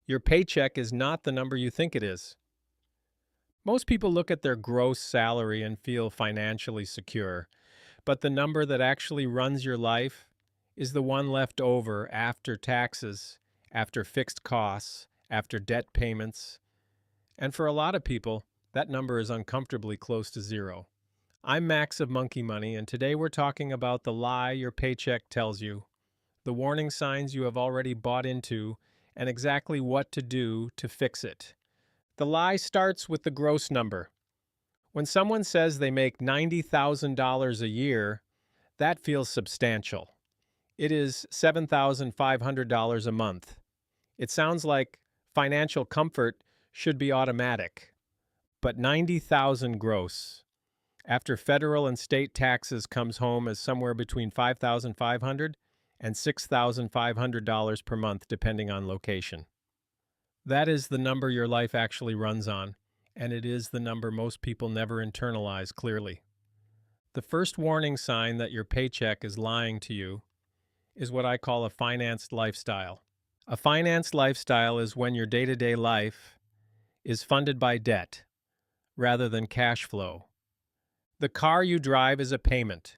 Your paycheck is not the number you think it is. Most people look at their gross salary and feel financially secure, but the number that actually runs your life is the one left over after taxes, after fixed costs, after debt payments. And for a lot of people, that number is uncomfortably close to zero. I'm Max of Monkey Money, and today we're talking about the lie your paycheck tells you, the warning signs you have already bought into, and exactly what to do to fix it. The lie starts with the gross number. When someone says they make $90,000 a year, that feels substantial. It is $7,500 a month. It sounds like financial comfort should be automatic. But 90,000 gross after federal and state taxes comes home as somewhere between $5,500 and $6,500 per month depending on location. That is the number your life actually runs on, and it is the number most people never internalize clearly. The first warning sign that your paycheck is lying to you is what I call a financed lifestyle. A financed lifestyle is when your day-to-day life is funded by debt rather than cash flow. The car you drive is a payment.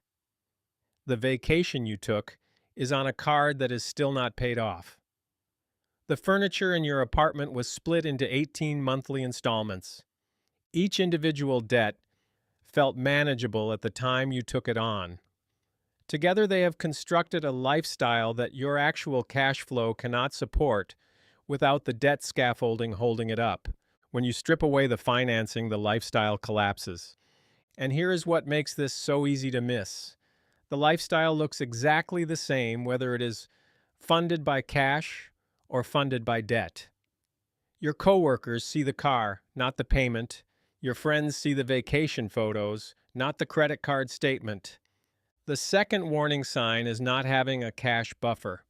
The vacation you took is on a card that is still not paid off. The furniture in your apartment was split into 18 monthly installments. Each individual debt felt manageable at the time you took it on. Together they have constructed a lifestyle that your actual cash flow cannot support without the debt scaffolding holding it up. When you strip away the financing, the lifestyle collapses. And here is what makes this so easy to miss. The lifestyle looks exactly the same whether it is funded by cash or funded by debt. Your coworkers see the car, not the payment. Your friends see the vacation photos, not the credit card statement. The second warning sign is not having a cash buffer.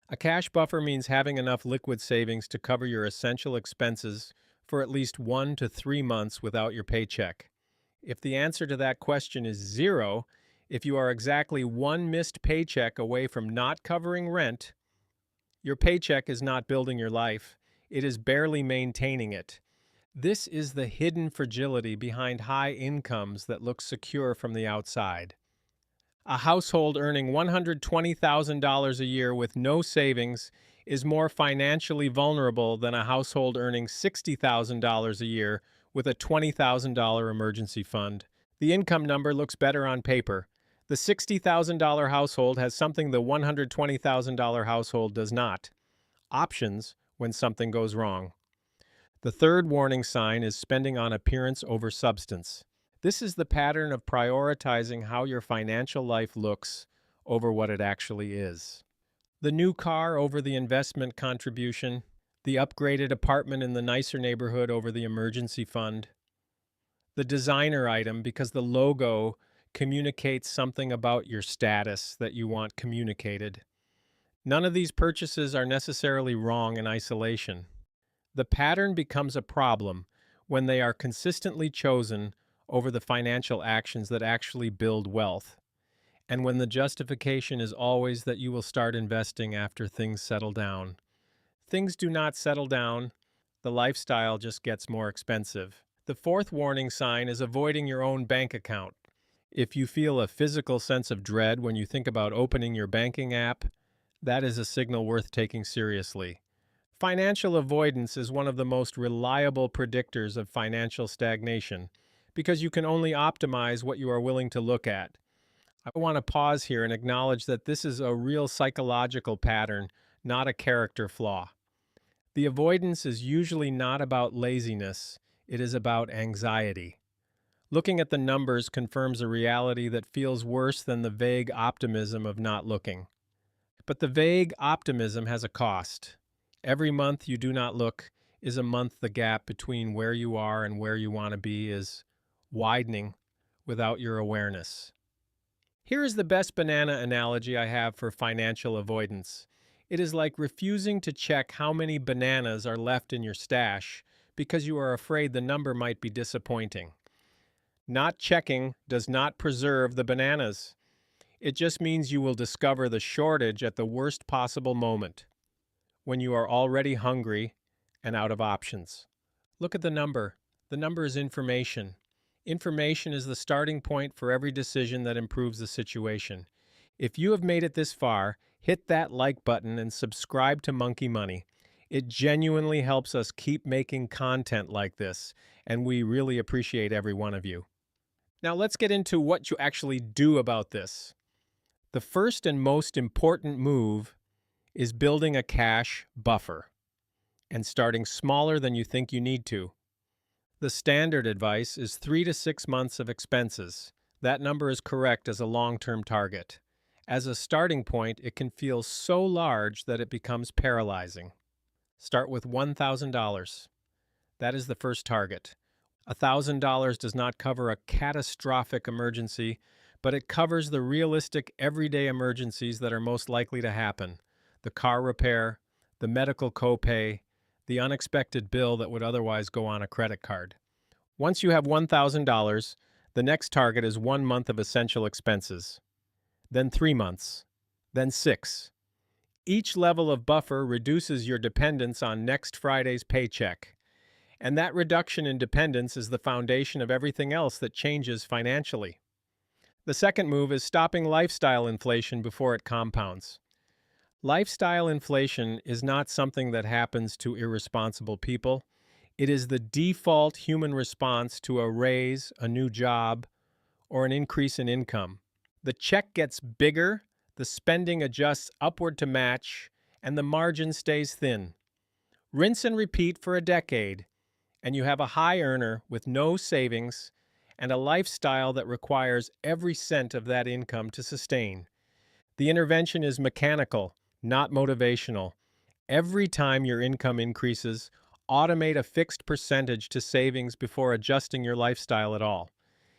A cash buffer means having enough liquid savings to cover your essential expenses for at least 1 to 3 months without your paycheck. If the answer to that question is zero, if you are exactly one missed paycheck away from not covering rent, your paycheck is not building your life. It is barely maintaining it. This is the hidden fragility behind high incomes that look secure from the outside. A household earning $120,000 a year with no savings is more financially vulnerable than a household earning $60,000 a year with a $20,000 emergency fund. The income number looks better on paper. The $60,000 household has something the $120,000 household does not: options when something goes wrong. The third warning sign is spending on appearance over substance. This is the pattern of prioritizing how your financial life looks over what it actually is. The new car over the investment contribution, the upgraded apartment in the nicer neighborhood over the emergency fund, the designer item because the logo communicates something about your status that you want communicated. None of these purchases are necessarily wrong in isolation. The pattern becomes a problem when they are consistently chosen over the financial actions that actually build wealth, and when the justification is always that you will start investing after things settle down. Things do not settle down, the lifestyle just gets more expensive. The fourth warning sign is avoiding your own bank account. If you feel a physical sense of dread when you think about opening your banking app, that is a signal worth taking seriously. Financial avoidance is one of the most reliable predictors of financial stagnation because you can only optimize what you are willing to look at. I want to pause here and acknowledge that this is a real psychological pattern, not a character flaw. The avoidance is usually not about laziness, it is about anxiety. Looking at the numbers confirms a reality that feels worse than the vague optimism of not looking. But the vague optimism has a cost. Every month you do not look is a month the gap between where you are and where you want to be is widening without your awareness. Here is the best banana analogy I have for financial avoidance. It is like refusing to check how many bananas are left in your stash because you are afraid the number might be disappointing. Not checking does not preserve the bananas. It just means you will discover the shortage at the worst possible moment, when you are already hungry and out of options. Look at the number. The number is information. Information is the starting point for every decision that improves the situation. If you have made it this far, hit that like button and subscribe to Monkey Money. It genuinely helps us keep making content like this, and we really appreciate every one of you. Now let's get into what you actually do about this. The first and most important move is building a cash buffer and starting smaller than you think you need to. The standard advice is 3 to 6 months of expenses. That number is correct as a long-term target. As a starting point, it can feel so large that it becomes paralyzing. Start with $1,000. That is the first target. $1,000 does not cover a catastrophic emergency, but it covers the realistic everyday emergencies that are most likely to happen. The car repair, the medical copay, the unexpected bill that would otherwise go on a credit card. Once you have $1,000, the next target is 1 month of essential expenses, then 3 months, then 6. Each level of buffer reduces your dependence on next Friday's paycheck. And that reduction in dependence is the foundation of everything else that changes financially. The second move is stopping lifestyle inflation before it compounds. Lifestyle inflation is not something that happens to irresponsible people. It is the default human response to a raise, a new job, or an increase in income. The check gets bigger, the spending adjusts upward to match, and the margin stays thin. Rinse and repeat for a decade, and you have a high earner with no savings and a lifestyle that requires every cent of that income to sustain. The intervention is mechanical, not motivational. Every time your income increases, automate a fixed percentage to savings before adjusting your lifestyle at all.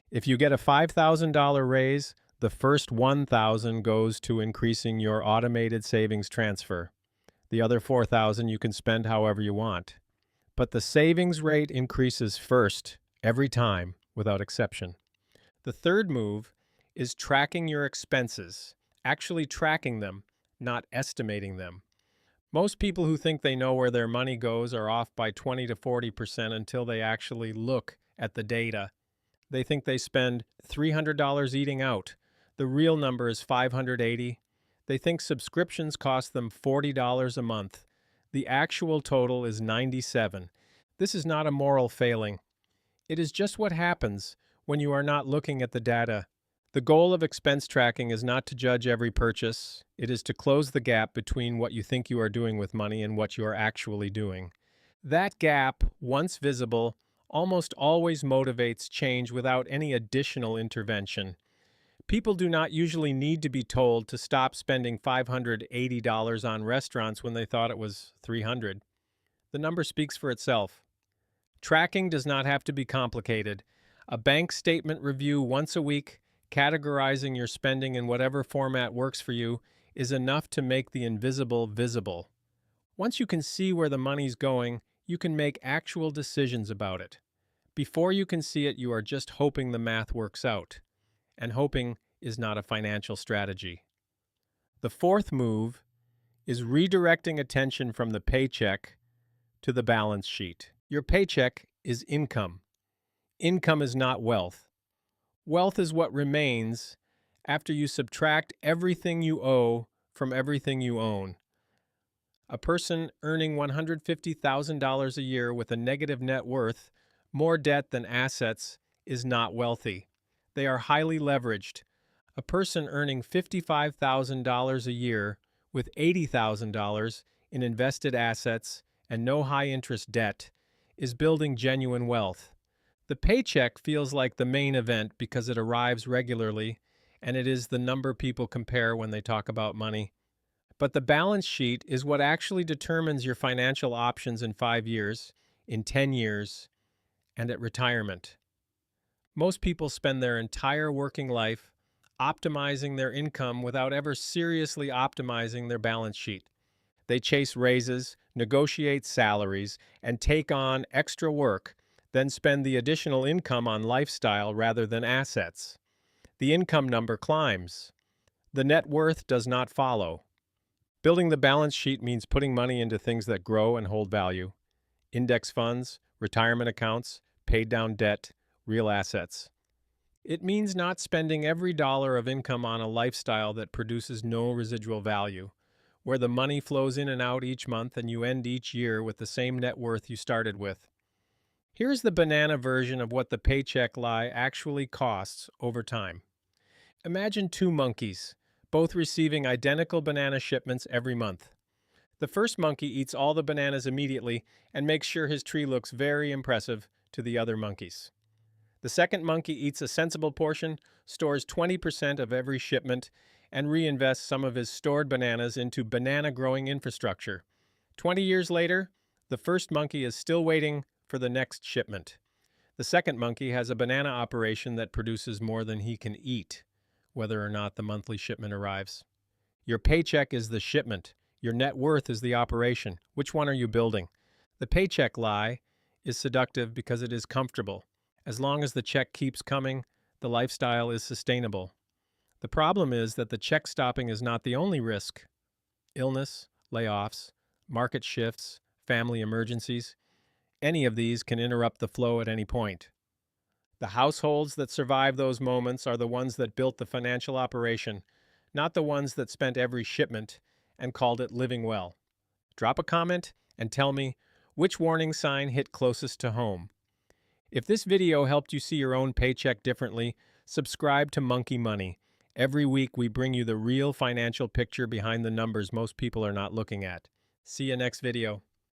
If you get a $5,000 raise, the first $1,000 goes to increasing your automated savings transfer. The other $4,000 you can spend however you want. But the savings rate increases first, every time, without exception. The third move is tracking your expenses, actually tracking them, not estimating them. Most people who think they know where their money goes are off by 20 to 40% until they actually look at the data. They think they spend $300 eating out. The real number is $580. They think subscriptions cost them $40 a month. The actual total is $97. This is not a moral failing. It is just what happens when you are not looking at the data. The goal of expense tracking is not to judge every purchase. It is to close the gap between what you think you are doing with money and what you are actually doing. That gap, once visible, almost always motivates change without any additional intervention. People do not usually need to be told to stop spending $580 on restaurants when they thought it was $300. The number speaks for itself. Tracking does not have to be complicated. A bank statement review once a week, categorizing your spending in whatever format works for you, is enough to make the invisible visible. Once you can see where the money's going, you can make actual decisions about it. Before you can see it, you are just hoping the math works out. And hoping is not a financial strategy. The fourth move is redirecting attention from the paycheck to the balance sheet. Your paycheck is income. Income is not wealth. Wealth is what remains after you subtract everything you owe from everything you own. A person earning $150,000 a year with a negative net worth, more debt than assets, is not wealthy. They are highly leveraged. A person earning $55,000 a year with $80,000 in invested assets and no high-interest debt is building genuine wealth. The paycheck feels like the main event because it arrives regularly, and it is the number people compare when they talk about money. But the balance sheet is what actually determines your financial options in 5 years, in 10 years, and at retirement. Most people spend their entire working life optimizing their income without ever seriously optimizing their balance sheet. They chase raises, negotiate salaries, and take on extra work, then spend the additional income on lifestyle rather than assets. The income number climbs. The net worth does not follow. Building the balance sheet means putting money into things that grow and hold value. index funds, retirement accounts, paid down debt, real assets. It means not spending every dollar of income on a lifestyle that produces no residual value, where the money flows in and out each month and you end each year with the same net worth you started with. Here's the banana version of what the paycheck lie actually costs over time. Imagine two monkeys, both receiving identical banana shipments every month. The first monkey eats all the bananas immediately and makes sure his tree looks very impressive to the other monkeys. The second monkey eats a sensible portion, stores 20% of every shipment, and reinvests some of his stored bananas into banana growing infrastructure. 20 years later, the first monkey is still waiting for the next shipment. The second monkey has a banana operation that produces more than he can eat, whether or not the monthly shipment arrives. Your paycheck is the shipment. Your net worth is the operation. Which one are you building? The paycheck lie is seductive because it is comfortable. As long as the check keeps coming, the lifestyle is sustainable. The problem is that the check stopping is not the only risk. Illness, layoffs, market shifts, family emergencies, any of these can interrupt the flow at any point. The households that survive those moments are the ones that built the financial operation, not the ones that spent every shipment and called it living well. Drop a comment and tell me which warning sign hit closest to home. If this video helped you see your own paycheck differently, subscribe to Monkey Money. Every week we bring you the real financial picture behind the numbers most people are not looking at. See you next video.